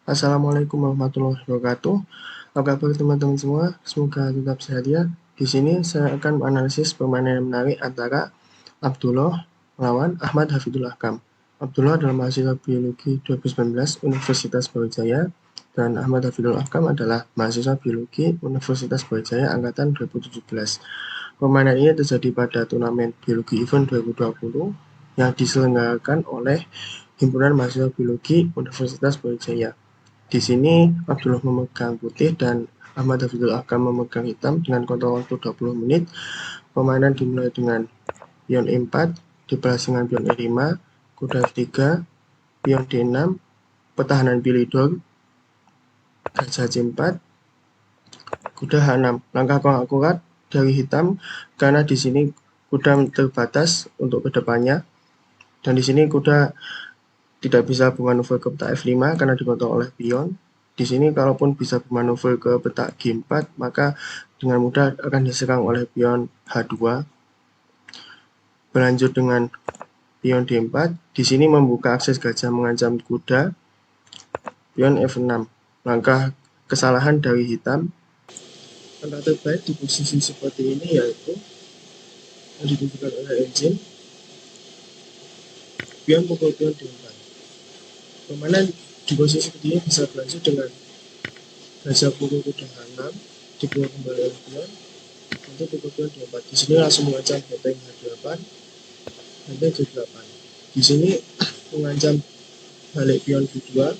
Assalamualaikum warahmatullahi wabarakatuh. Apa kabar teman-teman semua? Semoga tetap sehat ya. Di sini saya akan menganalisis permainan yang menarik antara Abdullah melawan Ahmad Hafidul Ahkam. Abdullah adalah mahasiswa biologi 2019 Universitas Brawijaya dan Ahmad Hafidul Ahkam adalah mahasiswa biologi Universitas Brawijaya angkatan 2017. Permainan ini terjadi pada turnamen biologi event 2020 yang diselenggarakan oleh Himpunan Mahasiswa Biologi Universitas Brawijaya. Di sini Abdullah memegang putih dan Ahmad Hafidul Ahkam memegang hitam dengan kontrol waktu 20 menit. Permainan dimulai dengan pion E4, dibalas dengan pion E5, kuda F3, pion D6, pertahanan pilidor, gajah C4, kuda H6. Langkah kurang akurat dari hitam karena di sini kuda terbatas untuk kedepannya dan di sini kuda tidak bisa bermanuver ke petak F5 karena dikontrol oleh pion. Di sini kalaupun bisa bermanuver ke petak G4, maka dengan mudah akan diserang oleh pion H2. Berlanjut dengan pion D4, di sini membuka akses gajah mengancam kuda. Pion F6, langkah kesalahan dari hitam. Langkah terbaik di posisi seperti ini yaitu yang ditunjukkan oleh engine. Pion pukul pion D4. Permainan di posisi seperti ini bisa berlanjut dengan gajah pukul kuda H6, dibuat kembali oleh pion untuk pukul pion D4. Di sini langsung mengancam benteng H8, benteng G8. Di sini mengancam balik pion G2,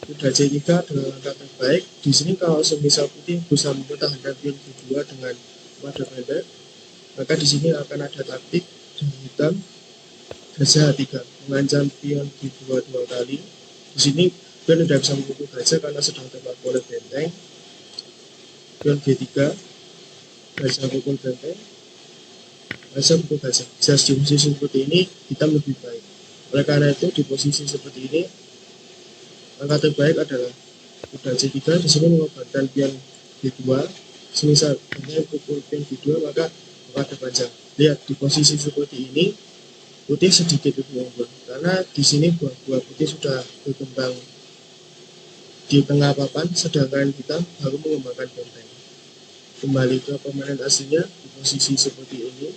kuda C3 dengan langkah terbaik. Di sini kalau semisal putih bisa mempertahankan pion G2 dengan wadah pendek, maka di sini akan ada taktik dari hitam gajah H3 mengancam pion G2 dua kali. Di sini pion tidak bisa memukul gajah karena sedang terpaku oleh benteng. Pion G3, gajah pukul benteng, gajah pukul gajah. Jika di posisi seperti ini hitam lebih baik. Oleh karena itu di posisi seperti ini langkah terbaik adalah kuda C3. Di sini mengorbankan pion G2. Semisal hanya pukul pion G2 maka ada panjang. Lihat di posisi seperti ini putih sedikit lebih unggul karena di sini buah-buah putih sudah berkembang di tengah papan, sedangkan hitam baru mengembangkan benteng. Kembali ke permainan aslinya di posisi seperti ini,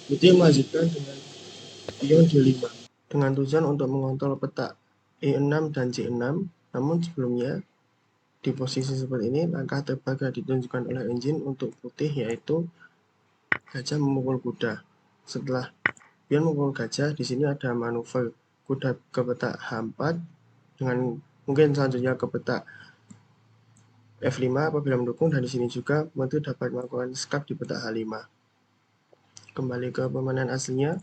putih melanjutkan dengan pion D5 dengan tujuan untuk mengontrol petak E6 dan C6. Namun sebelumnya di posisi seperti ini langkah terbaik yang ditunjukkan oleh engine untuk putih yaitu gajah memukul kuda. Setelah pion memukul gajah, di sini ada manuver kuda ke petak H4 dengan mungkin selanjutnya ke petak F5 apabila mendukung, dan di sini juga menteri dapat melakukan skak di petak H5. Kembali ke permainan aslinya,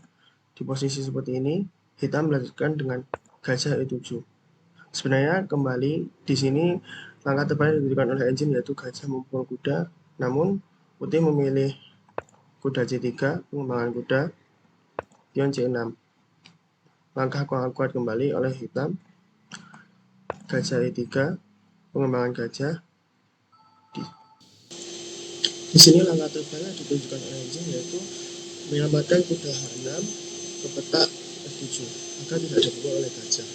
di posisi seperti ini hitam melanjutkan dengan gajah E7. Sebenarnya kembali di sini langkah terbaik yang diberikan oleh engine yaitu gajah memukul kuda, namun putih memilih kuda C3, pengembangan kuda, pion C6. Langkah kurang kuat kembali oleh hitam, gajah E3, pengembangan gajah. Di sini langkah terbaik yang ditunjukkan oleh engine yaitu menyelamatkan kuda H6 ke petak F7 agar tidak dipukul oleh gajah.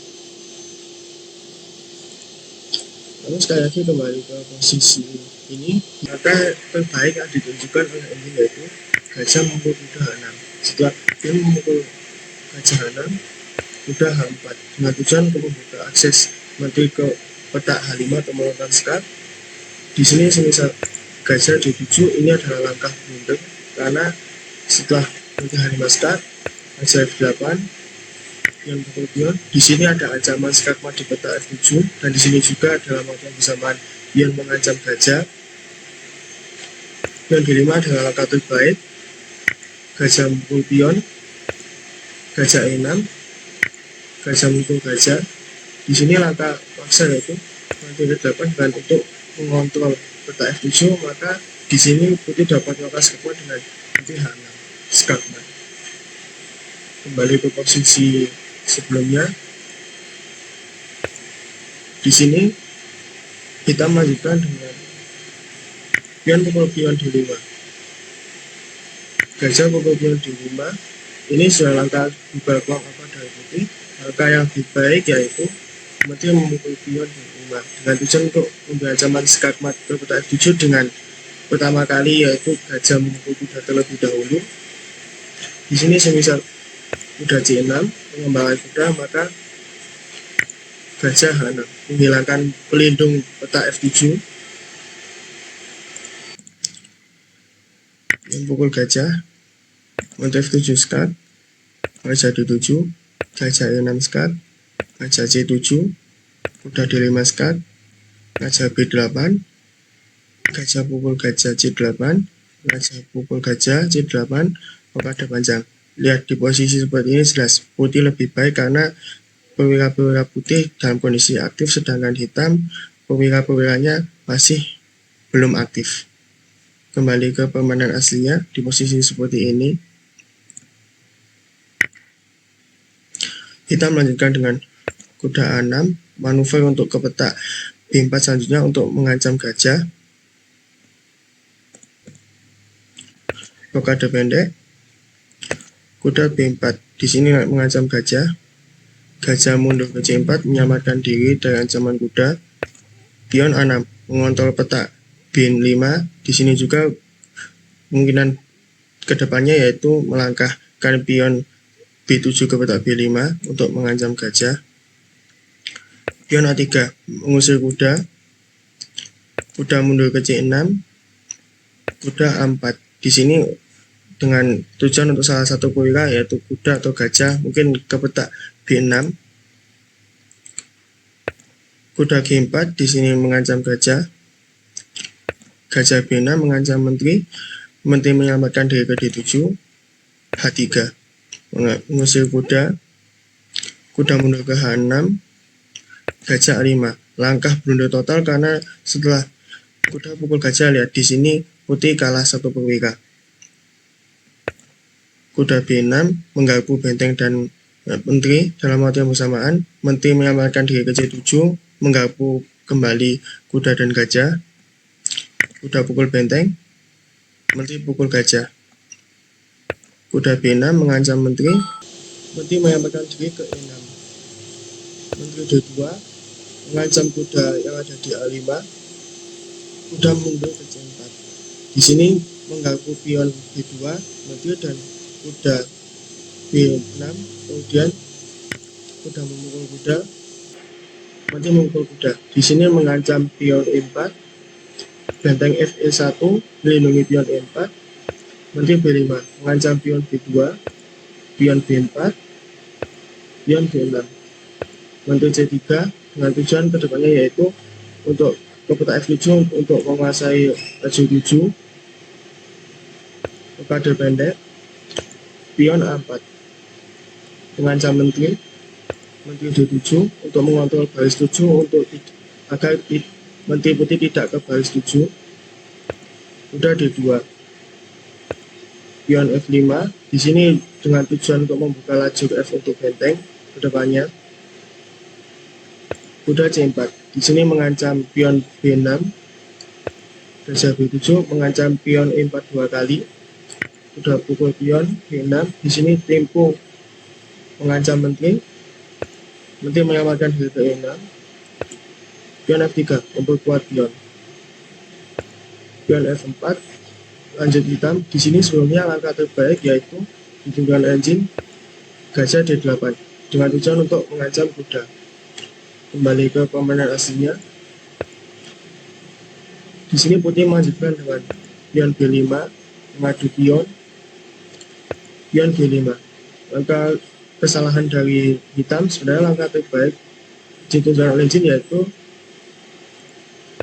Lalu sekali lagi kembali ke posisi ini, maka terbaik yang ditunjukkan oleh engine yaitu gajah memukul kuda H6. Setelah pion memukul gajah H6, kuda H4 dengan tujuan untuk membuka akses menteri ke petak H5 atau melakukan skak. Di sini semisal gajah D7 ini adalah langkah blunder karena setelah menteri H5 skak, gajah F8 yang pukul pion. Di sini ada ancaman skakmat di petak F7 dan di sini juga adalah waktu bersamaan pion mengancam gajah. Pion D5 adalah langkah terbaik, gajah memukul pion, gajah E6, gajah memukul gajah. Di sini langkah paksa yaitu menteri D8 dan untuk mengontrol petak F7, maka di sini putih dapat melakukan skakmat dengan menteri H6 skakmat. Kembali ke posisi sebelumnya, di sini hitam melanjutkan dengan pion pukul pion D5, gajah pukul pion D5. Ini sudah langkah bubar peluang apa dari putih. Langkah yang lebih baik yaitu menteri memukul pion D5 dengan tujuan untuk memberi ancaman skakmat ke kotak F7 dengan pertama kali yaitu gajah memukul kuda terlebih dahulu. Di sini semisal kuda C6 mengembangkan kuda, maka gajah H6 menghilangkan pelindung kotak F7, memukul gajah, menteri F7 skak, gajah D7, gajah E6 skak, gajah C7, kuda D5 skak, gajah B8, gajah pukul gajah C8, gajah pukul gajah C8, ada panjang. Lihat di posisi seperti ini jelas putih lebih baik karena perwira-perwira putih dalam kondisi aktif, sedangkan hitam perwira-perwiranya masih belum aktif. Kembali ke permainan aslinya di posisi seperti ini. Hitam melanjutkan dengan kuda A6, manuver untuk ke petak B4 selanjutnya untuk mengancam gajah. Blokade pendek, kuda B4 di sini mengancam gajah. Gajah mundur ke C4 menyelamatkan diri dari ancaman kuda. Pion A6 mengontrol petak B5. Di sini juga kemungkinan kedepannya yaitu melangkahkan pion B7 ke petak B5 untuk mengancam gajah. Pion A3 mengusir kuda. Kuda mundur ke C6. Kuda A4 di sini dengan tujuan untuk salah satu perwira yaitu kuda atau gajah mungkin ke petak B6. Kuda G4 di sini mengancam gajah. Gajah B6 mengancam menteri. Menteri menyelamatkan diri ke D7. H3 mengusir kuda. Kuda mundur ke H6. Gajah A5. Langkah blunder total karena setelah kuda pukul gajah, lihat di sini putih kalah satu perwira. Kuda B6 menggarpu benteng dan menteri dalam waktu yang bersamaan. Menteri menyelamatkan diri ke C7, menggarpu kembali kuda dan gajah. Kuda pukul benteng, menteri pukul gajah. Kuda B6 mengancam menteri. Menteri menyelamatkan diri ke E6. Menteri D2 mengancam kuda yang ada di A5. Kuda mundur ke C4. Di sini menggarpu pion B2, menteri dan kuda B6. Kemudian kuda memukul kuda, menteri memukul kuda. Di sini mengancam pion E4. Benteng FE1 melindungi pion E4. Menteri B5 mengancam pion B2, pion B4, pion B6. Menteri C3 dengan tujuan kedepannya yaitu untuk ke petak F7 untuk menguasai laju 7. Blokade pendek, pion A4 mengancam menteri. Menteri D7 untuk mengontrol baris 7 untuk agar menteri putih tidak ke baris 7. Kuda D2, pion F5 di sini dengan tujuan untuk membuka laju ke F untuk benteng ke depannya. Kuda C4 di sini mengancam pion B6. Gajah B7 mengancam pion E4 dua kali. Kuda pukul pion B6 di sini tempo mengancam menteri. Menteri menyelamatkan diri ke E6. Pion F3 memperkuat pion. Pion F4 lanjut hitam. Di sini sebelumnya langkah terbaik yaitu hidungkan engine gajah D8 dengan tujuan untuk mengancam kuda. Kembali ke permainan aslinya. Di sini putih melanjutkan dengan pion B5 mengadu pion. Pion G5. Langkah kesalahan dari hitam sebenarnya langkah terbaik ditunjukkan oleh engine yaitu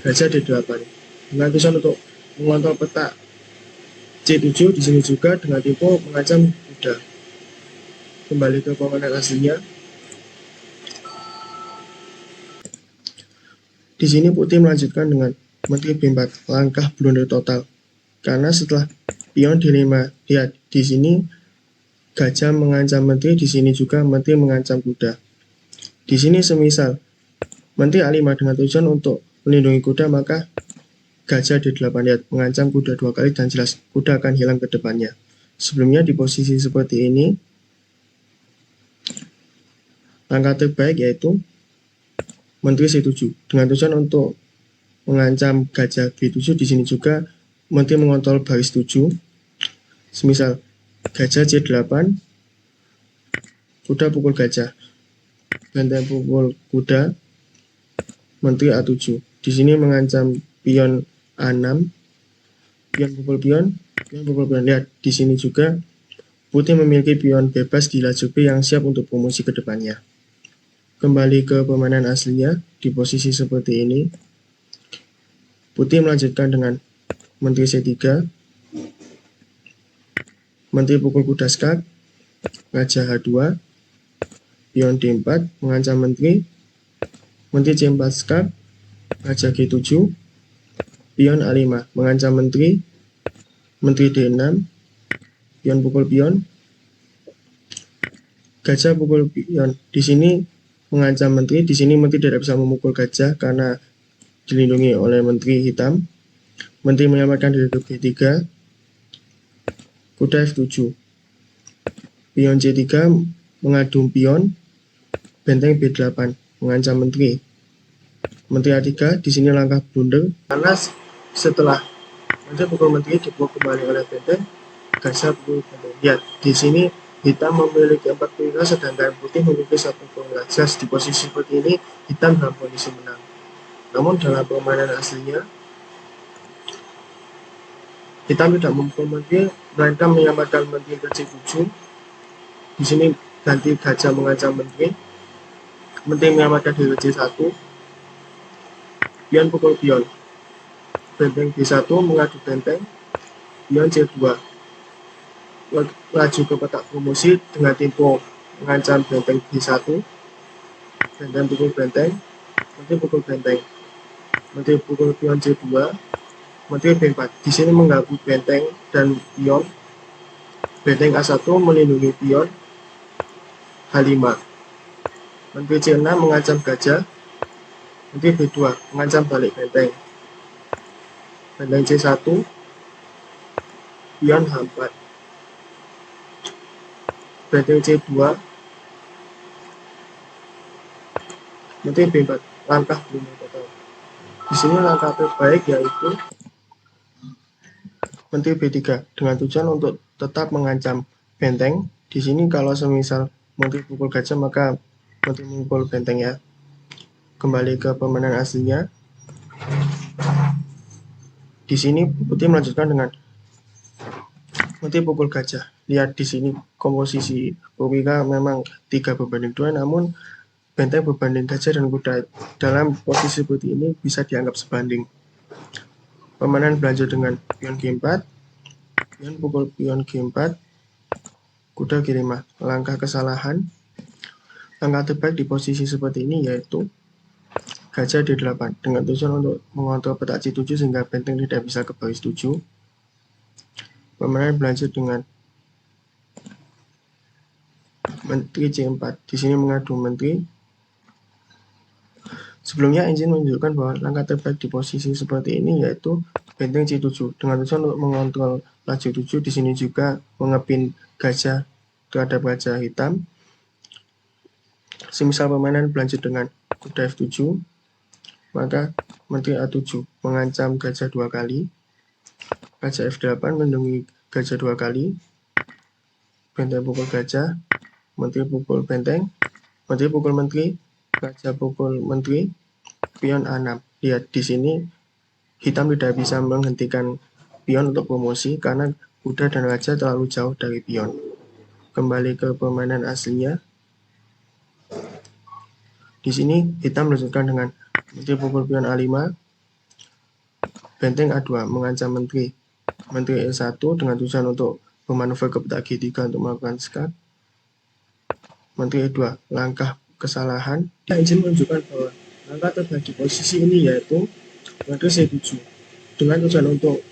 gajah D8 dengan tujuan untuk mengontrol petak C7. Di sini juga dengan tempo mengancam kuda. Kembali ke permainan aslinya. Di sini putih melanjutkan dengan menteri B4, langkah blunder total. Karena setelah pion D5, lihat di sini gajah mengancam menteri, di sini juga menteri mengancam kuda. Di sini semisal menteri A5 dengan tujuan untuk melindungi kuda, maka gajah D8 lihat mengancam kuda dua kali dan jelas kuda akan hilang ke depannya. Sebelumnya di posisi seperti ini, langkah terbaik yaitu Menteri C7 dengan tujuan untuk mengancam gajah G7. Di sini juga Menteri mengontrol baris 7. Semisal gajah C8, kuda pukul gajah, benteng pukul kuda, Menteri A7. Di sini mengancam pion A6, pion pukul pion, pion pukul pion. Lihat di sini juga putih memiliki pion bebas di lajur B yang siap untuk promosi ke depannya. Kembali ke permainan aslinya, di posisi seperti ini, putih melanjutkan dengan Menteri C3, Menteri pukul kuda skak, Raja H2, pion D4 mengancam Menteri, Menteri C4 skak, Raja G7, pion A5 mengancam Menteri, Menteri D6, pion pukul pion, gajah pukul pion. Di sini mengancam Menteri. Di sini Menteri tidak bisa memukul gajah karena dilindungi oleh Menteri hitam. Menteri menyelamatkan diri ke B3, kuda F7, pion C3 mengadu pion, benteng B8 mengancam Menteri. Menteri A3 di sini langkah blunder karena setelah Menteri pukul Menteri dipukul kembali oleh benteng, gajah pukul benteng. Lihat di sini hitam memiliki 4 perwira sedangkan putih memiliki 1 perwira. Jelas di posisi seperti ini hitam dalam kondisi menang. Namun dalam permainan aslinya hitam tidak memukul Menteri, melainkan menyelamatkan Menteri ke C7. Di sini ganti gajah mengancam Menteri. Menteri menyelamatkan diri ke C1. Pion pukul pion. Benteng B1 mengadu benteng. Pion C2 laju ke kotak promosi dengan tempo mengancam benteng B1. Benteng pukul benteng. Menteri pukul benteng. Menteri pukul pion C2. Menteri B4 di sini menggabung benteng dan pion. Benteng A1 melindungi pion H5. Menteri C6 mengancam gajah. Menteri B2 mengancam balik benteng. Benteng C1, pion H4. Benteng C2, Menteri B4, langkah blunder total. Di sini langkah terbaik yaitu Menteri B3 dengan tujuan untuk tetap mengancam benteng. Di sini kalau semisal Menteri pukul gajah maka Menteri memukul benteng ya. Kembali ke permainan aslinya. Di sini putih melanjutkan dengan Menteri pukul gajah. Lihat di sini komposisi perwira memang 3:2, namun benteng berbanding gajah dan kuda dalam posisi seperti ini bisa dianggap sebanding. Permainan berlanjut dengan pion G4, pion pukul pion G4, kuda G5. Langkah kesalahan, langkah terbaik di posisi seperti ini yaitu gajah D8 dengan tujuan untuk mengontrol petak C7 sehingga benteng tidak bisa ke baris 7. Permainan berlanjut dengan Menteri C4. Di sini mengadu Menteri. Sebelumnya engine menunjukkan bahwa langkah terbaik di posisi seperti ini yaitu benteng C7 dengan tujuan untuk mengontrol laju 7. Di sini juga mengepin gajah terhadap gajah hitam. Semisal permainan berlanjut dengan kuda F7, maka Menteri A7 mengancam gajah 2 kali. Gajah F8 melindungi gajah 2 kali. Benteng pukul gajah, Menteri pukul benteng, Menteri pukul Menteri, gajah pukul Menteri, pion A6. Lihat di sini hitam tidak bisa menghentikan pion untuk promosi karena kuda dan gajah terlalu jauh dari pion. Kembali ke permainan aslinya. Di sini hitam melanjutkan dengan Menteri pukul pion A5, benteng A2 mengancam Menteri. Menteri E1 dengan tujuan untuk bermanuver ke petak G3 untuk melakukan skak. Menteri E2, langkah kesalahan. Izin menunjukkan bahwa langkah terbaik di posisi ini yaitu Menteri C7 dengan tujuan untuk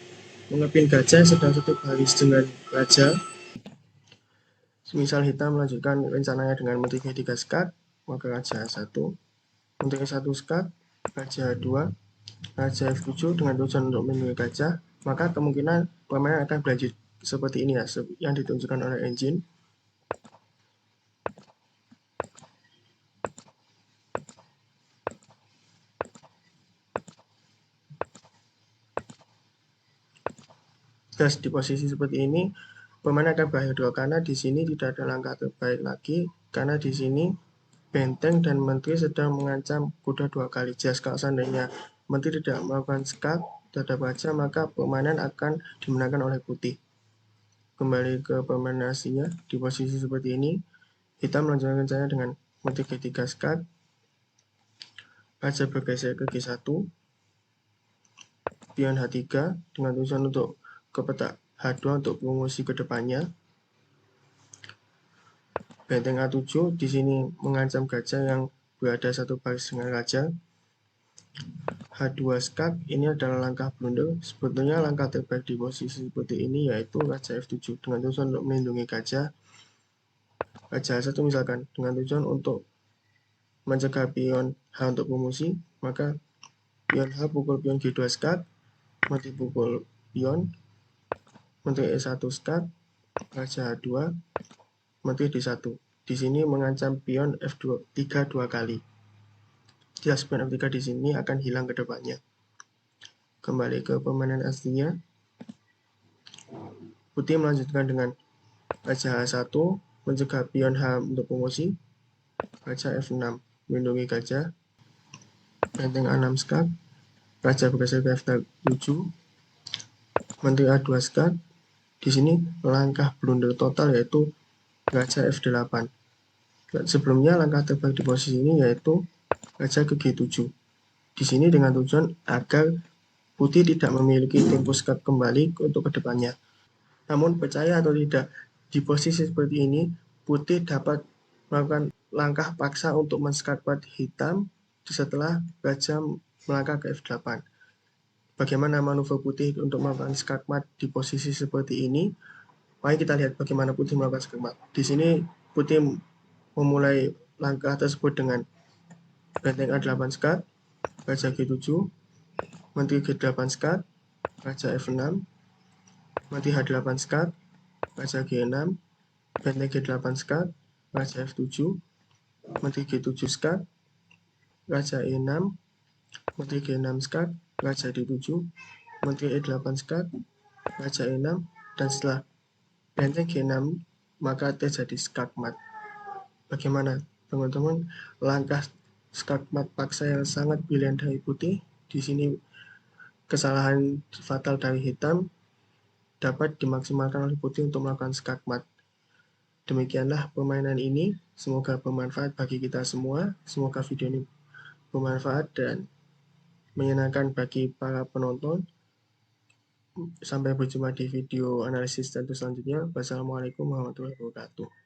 mengepin gajah sedang satu baris dengan raja. Semisal hitam melanjutkan rencananya dengan Menteri G3 skak, maka Raja A1, Menteri E1 skak, Raja A2, Raja F7 dengan tujuan untuk melindungi gajah, maka kemungkinan permainan akan berlanjut seperti ini ya, yang ditunjukkan oleh engine. Thus, di posisi seperti ini, pemain akan bahaya draw karena di sini tidak ada langkah terbaik lagi, karena di sini benteng dan menteri sedang mengancam kuda 2 kali. Jas kalau seandainya menteri tidak melakukan skak terhadap raja, maka permainan akan dimenangkan oleh putih. Kembali ke permainan aslinya, di posisi seperti ini, hitam melanjutkan rencana dengan menteri G3 skak, raja bergeser ke G1, pion H3 dengan tujuan untuk ke petak H2 untuk promosi ke depannya. Benteng A7 di sini mengancam gajah yang berada satu baris dengan raja. H2 skak ini adalah langkah blunder. Sebetulnya langkah terbaik di posisi seperti ini yaitu raja F7 dengan tujuan untuk melindungi gajah. Raja H1 misalkan dengan tujuan untuk mencegah pion H untuk promosi, maka pion H pukul pion G2 skak, menteri pukul pion, menteri E1 skak, raja H2, menteri D1. Di sini mengancam pion F3 dua kali. Jelas pion F3 di sini akan hilang ke depannya. Kembali ke permainan aslinya. Putih melanjutkan dengan raja H1 mencegah pion H untuk promosi, raja F6 melindungi gajah, benteng A6 skak, raja bergeser ke F7, menteri A2 skak. Di sini langkah blunder total yaitu raja F8. Sebelumnya langkah terbaik di posisi ini yaitu raja ke G7. Di sini dengan tujuan agar putih tidak memiliki tempo skak kembali untuk kedepannya. Namun percaya atau tidak, di posisi seperti ini putih dapat melakukan langkah paksa untuk men-skak mat hitam setelah raja melangkah ke F8. Bagaimana manuver putih untuk melakukan skak mat di posisi seperti ini? Mari kita lihat bagaimana putih melakukan skak mat. Di sini putih memulai langkah tersebut dengan benteng A8 skak, raja G7, menteri G8 skak, raja F6, menteri H8 skak, raja G6, benteng G8 skak, raja F7, menteri G7 skak, raja E6, menteri G6 skak, raja D7, menteri E8 skak, raja E6, dan setelah benteng G6 maka terjadi skak mat. Bagaimana teman-teman? Langkah skak mat paksa yang sangat brilian dari putih. Di sini kesalahan fatal dari hitam dapat dimaksimalkan oleh putih untuk melakukan skak mat. Demikianlah permainan ini. Semoga bermanfaat bagi kita semua. Semoga video ini bermanfaat dan menyenangkan bagi para penonton. Sampai berjumpa di video analisis tentu selanjutnya. Wassalamualaikum warahmatullahi wabarakatuh.